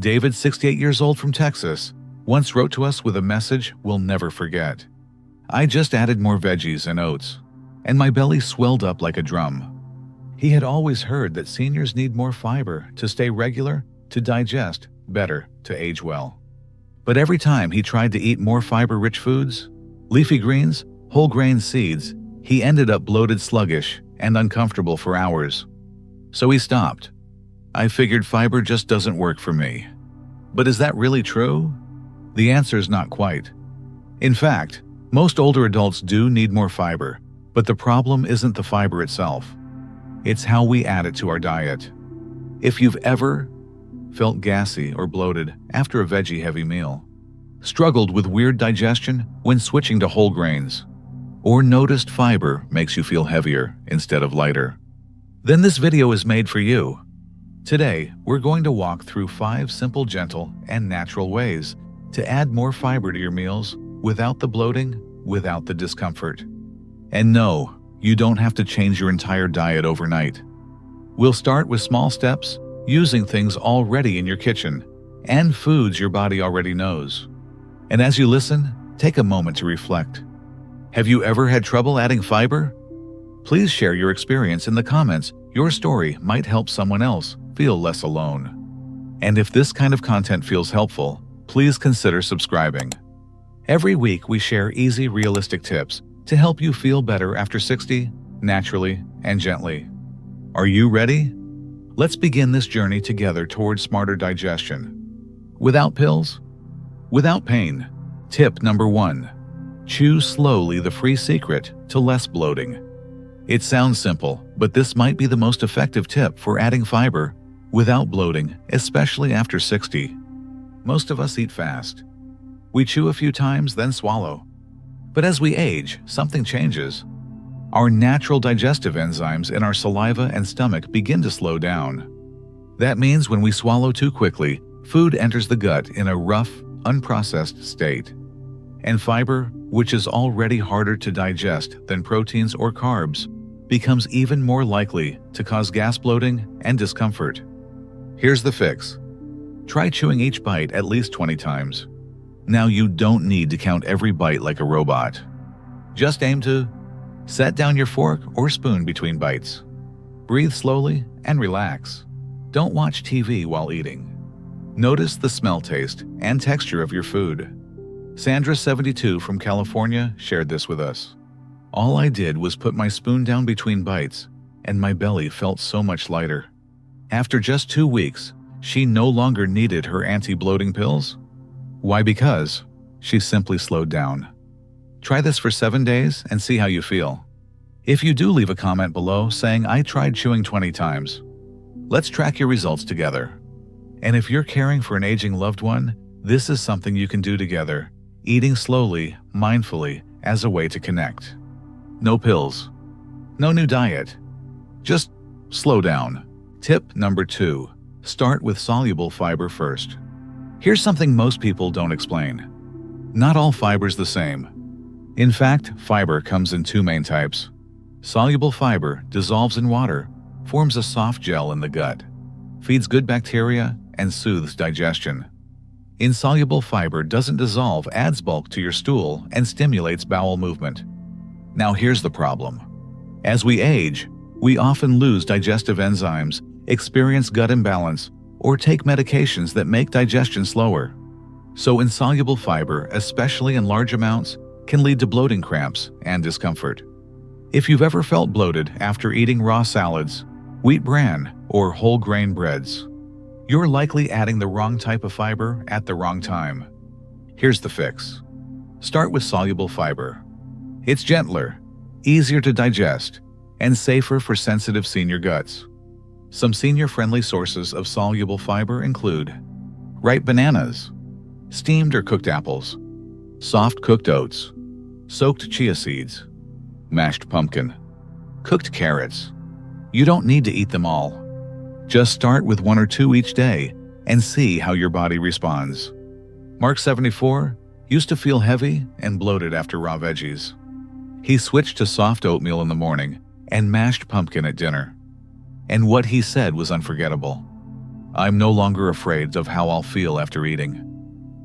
David, 68 years old from Texas, once wrote to us with a message we'll never forget. "I just added more veggies and oats, and my belly swelled up like a drum." He had always heard that seniors need more fiber to stay regular, to digest better, to age well. But every time he tried to eat more fiber-rich foods, leafy greens, whole grain seeds, he ended up bloated, sluggish, and uncomfortable for hours. So he stopped. "I figured fiber just doesn't work for me." But is that really true? The answer is not quite. In fact, most older adults do need more fiber, but the problem isn't the fiber itself. It's how we add it to our diet. If you've ever felt gassy or bloated after a veggie-heavy meal, struggled with weird digestion when switching to whole grains, or noticed fiber makes you feel heavier instead of lighter, then this video is made for you. Today, we're going to walk through 5 simple, gentle, and natural ways to add more fiber to your meals without the bloating, without the discomfort. And no, you don't have to change your entire diet overnight. We'll start with small steps, using things already in your kitchen and foods your body already knows. And as you listen, take a moment to reflect. Have you ever had trouble adding fiber? Please share your experience in the comments. Your story might help someone else feel less alone. And if this kind of content feels helpful, please consider subscribing. Every week we share easy, realistic tips to help you feel better after 60, naturally and gently. Are you ready? Let's begin this journey together towards smarter digestion. Without pills, without pain. Tip number 1. Chew slowly, the free secret to less bloating. It sounds simple, but this might be the most effective tip for adding fiber without bloating, especially after 60. Most of us eat fast. We chew a few times, then swallow. But as we age, something changes. Our natural digestive enzymes in our saliva and stomach begin to slow down. That means when we swallow too quickly, food enters the gut in a rough, unprocessed state. And fiber, which is already harder to digest than proteins or carbs, becomes even more likely to cause gas, bloating, and discomfort. Here's the fix. Try chewing each bite at least 20 times. Now you don't need to count every bite like a robot. Just aim to set down your fork or spoon between bites. Breathe slowly and relax. Don't watch TV while eating. Notice the smell, taste, and texture of your food. Sandra, 72 from California, shared this with us. "All I did was put my spoon down between bites, and my belly felt so much lighter. After just 2 weeks, she no longer needed her anti-bloating pills." Why? Because she simply slowed down. Try this for 7 days and see how you feel. If you do, leave a comment below saying, "I tried chewing 20 times." Let's track your results together. And if you're caring for an aging loved one, this is something you can do together, eating slowly, mindfully, as a way to connect. No pills. No new diet. Just slow down. Tip number 2. Start with soluble fiber first. Here's something most people don't explain. Not all fiber's the same. In fact, fiber comes in 2 main types. Soluble fiber dissolves in water, forms a soft gel in the gut, feeds good bacteria, and soothes digestion. Insoluble fiber doesn't dissolve, adds bulk to your stool, and stimulates bowel movement. Now here's the problem. As we age, we often lose digestive enzymes, experience gut imbalance, or take medications that make digestion slower. So insoluble fiber, especially in large amounts, can lead to bloating, cramps, and discomfort. If you've ever felt bloated after eating raw salads, wheat bran, or whole grain breads, you're likely adding the wrong type of fiber at the wrong time. Here's the fix. Start with soluble fiber. It's gentler, easier to digest, and safer for sensitive senior guts. Some senior-friendly sources of soluble fiber include ripe bananas, steamed or cooked apples, soft cooked oats, soaked chia seeds, mashed pumpkin, cooked carrots. You don't need to eat them all. Just start with 1 or 2 each day and see how your body responds. Mark, 74, used to feel heavy and bloated after raw veggies. He switched to soft oatmeal in the morning and mashed pumpkin at dinner. And what he said was unforgettable. I'm no longer afraid of how I'll feel after eating.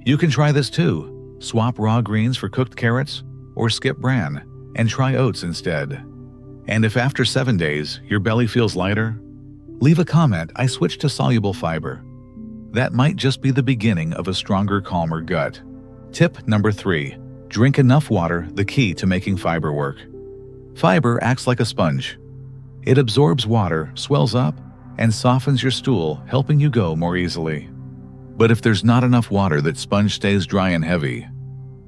You can try this too. Swap raw greens for cooked carrots, or skip bran and try oats instead. And if after 7 days your belly feels lighter, leave a comment, I switched to soluble fiber. That might just be the beginning of a stronger, calmer gut. Tip number 3. Drink enough water, the key to making fiber work. Fiber acts like a sponge. It absorbs water, swells up, and softens your stool, helping you go more easily. But if there's not enough water, that sponge stays dry and heavy.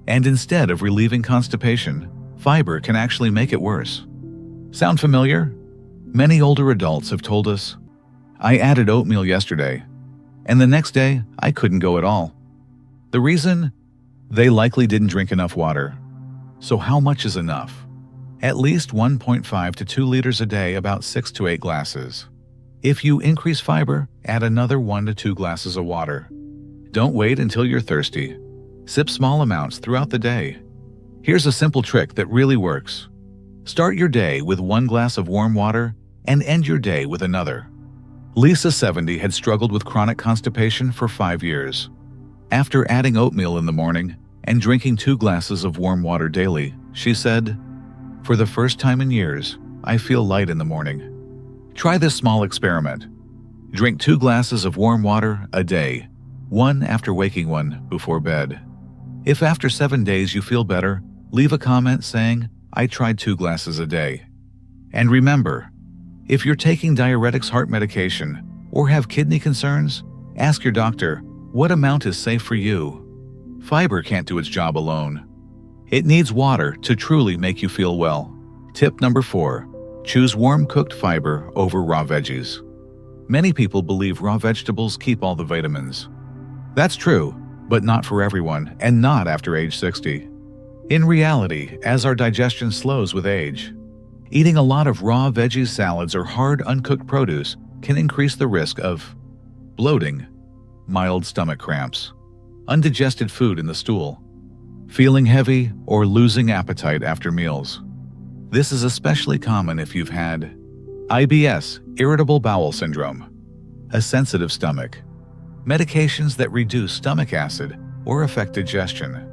And instead of relieving constipation, fiber can actually make it worse. Sound familiar? Many older adults have told us, I added oatmeal yesterday, and the next day I couldn't go at all. The reason? They likely didn't drink enough water. So how much is enough? At least 1.5 to 2 liters a day, about 6 to 8 glasses. If you increase fiber, add another 1 to 2 glasses of water. Don't wait until you're thirsty. Sip small amounts throughout the day. Here's a simple trick that really works. Start your day with 1 glass of warm water and end your day with another. Lisa, 70, had struggled with chronic constipation for 5 years. After adding oatmeal in the morning and drinking 2 glasses of warm water daily, she said, for the first time in years, I feel light in the morning. Try this small experiment. Drink 2 glasses of warm water a day, 1 after waking, 1 before bed. If after 7 days you feel better, leave a comment saying, I tried 2 glasses a day. And remember, if you're taking diuretics, heart medication, or have kidney concerns, ask your doctor, what amount is safe for you? Fiber can't do its job alone. It needs water to truly make you feel well. Tip number 4. Choose warm cooked fiber over raw veggies. Many people believe raw vegetables keep all the vitamins. That's true, but not for everyone, and not after age 60. In reality, as our digestion slows with age, eating a lot of raw veggies, salads, or hard uncooked produce can increase the risk of bloating, mild stomach cramps, undigested food in the stool, feeling heavy, or losing appetite after meals. This is especially common if you've had IBS, irritable bowel syndrome, a sensitive stomach, medications that reduce stomach acid or affect digestion.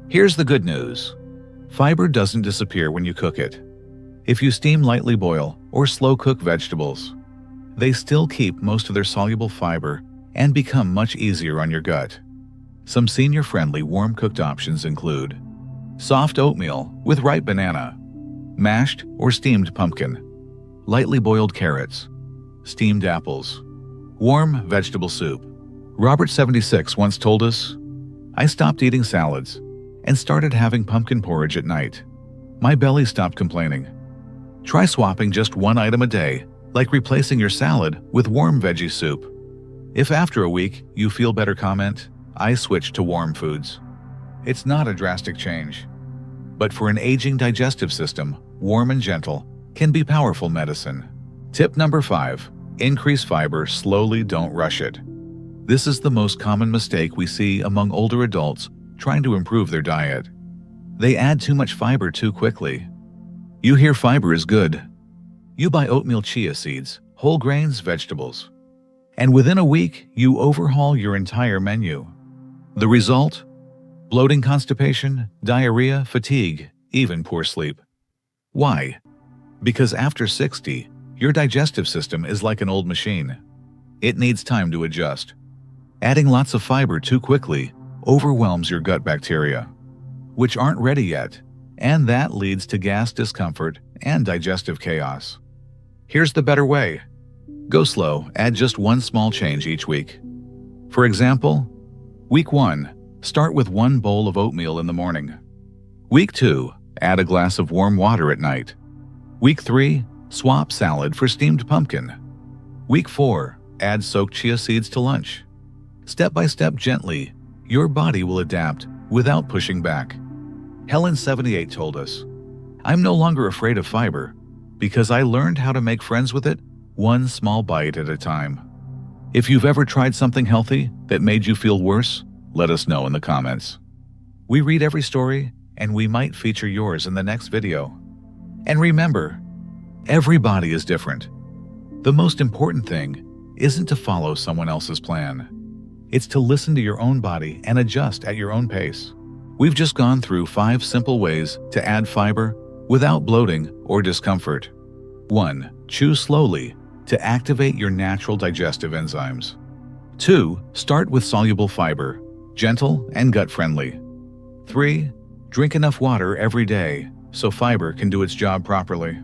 Here's the good news. Fiber doesn't disappear when you cook it. If you steam, lightly boil, or slow cook vegetables, they still keep most of their soluble fiber and become much easier on your gut. Some senior-friendly warm-cooked options include soft oatmeal with ripe banana, mashed or steamed pumpkin, lightly boiled carrots, steamed apples, warm vegetable soup. Robert, 76, once told us, I stopped eating salads and started having pumpkin porridge at night. My belly stopped complaining. Try swapping just 1 item a day, like replacing your salad with warm veggie soup. If after a week you feel better, comment, I switched to warm foods. It's not a drastic change, but for an aging digestive system, warm and gentle can be powerful medicine. Tip number 5. Increase fiber slowly, don't rush it. This is the most common mistake we see among older adults trying to improve their diet. They add too much fiber too quickly. You hear fiber is good. You buy oatmeal, chia seeds, whole grains, vegetables, and within a week, you overhaul your entire menu. The result? Bloating, constipation, diarrhea, fatigue, even poor sleep. Why? Because after 60, your digestive system is like an old machine. It needs time to adjust. Adding lots of fiber too quickly overwhelms your gut bacteria, which aren't ready yet, and that leads to gas, discomfort, and digestive chaos. Here's the better way. Go slow, add just 1 small change each week. For example, Week 1, start with 1 bowl of oatmeal in the morning. Week 2, add a glass of warm water at night. Week 3, swap salad for steamed pumpkin. Week 4, add soaked chia seeds to lunch. Step by step, gently, your body will adapt without pushing back. Helen, 78, told us, I'm no longer afraid of fiber because I learned how to make friends with it 1 small bite at a time. If you've ever tried something healthy that made you feel worse, let us know in the comments. We read every story, and we might feature yours in the next video. And remember, every body is different. The most important thing isn't to follow someone else's plan. It's to listen to your own body and adjust at your own pace. We've just gone through 5 simple ways to add fiber without bloating or discomfort. 1. Chew slowly to activate your natural digestive enzymes. 2. Start with soluble fiber, gentle and gut-friendly. 3. Drink enough water every day so fiber can do its job properly.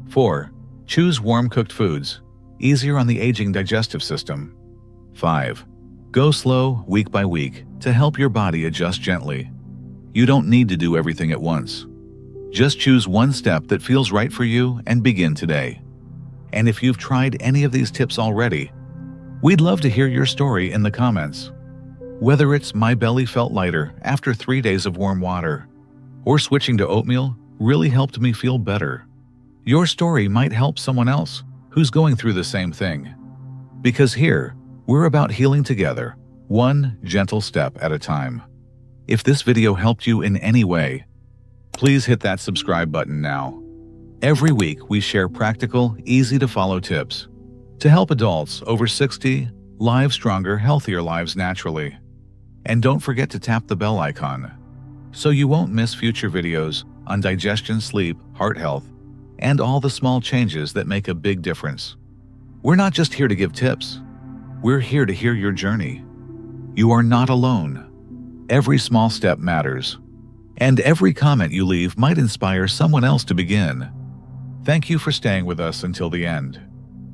4. Choose warm-cooked foods, easier on the aging digestive system. 5. Go slow week by week to help your body adjust gently. You don't need to do everything at once. Just choose one step that feels right for you and begin today. And if you've tried any of these tips already, we'd love to hear your story in the comments. Whether it's my belly felt lighter after 3 days of warm water, or switching to oatmeal really helped me feel better, your story might help someone else who's going through the same thing. Because here, we're about healing together, one gentle step at a time. If this video helped you in any way, please hit that subscribe button now. Every week, we share practical, easy-to-follow tips to help adults over 60 live stronger, healthier lives naturally. And don't forget to tap the bell icon so you won't miss future videos on digestion, sleep, heart health, and all the small changes that make a big difference. We're not just here to give tips. We're here to hear your journey. You are not alone. Every small step matters, and every comment you leave might inspire someone else to begin. Thank you for staying with us until the end.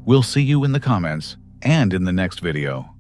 We'll see you in the comments and in the next video.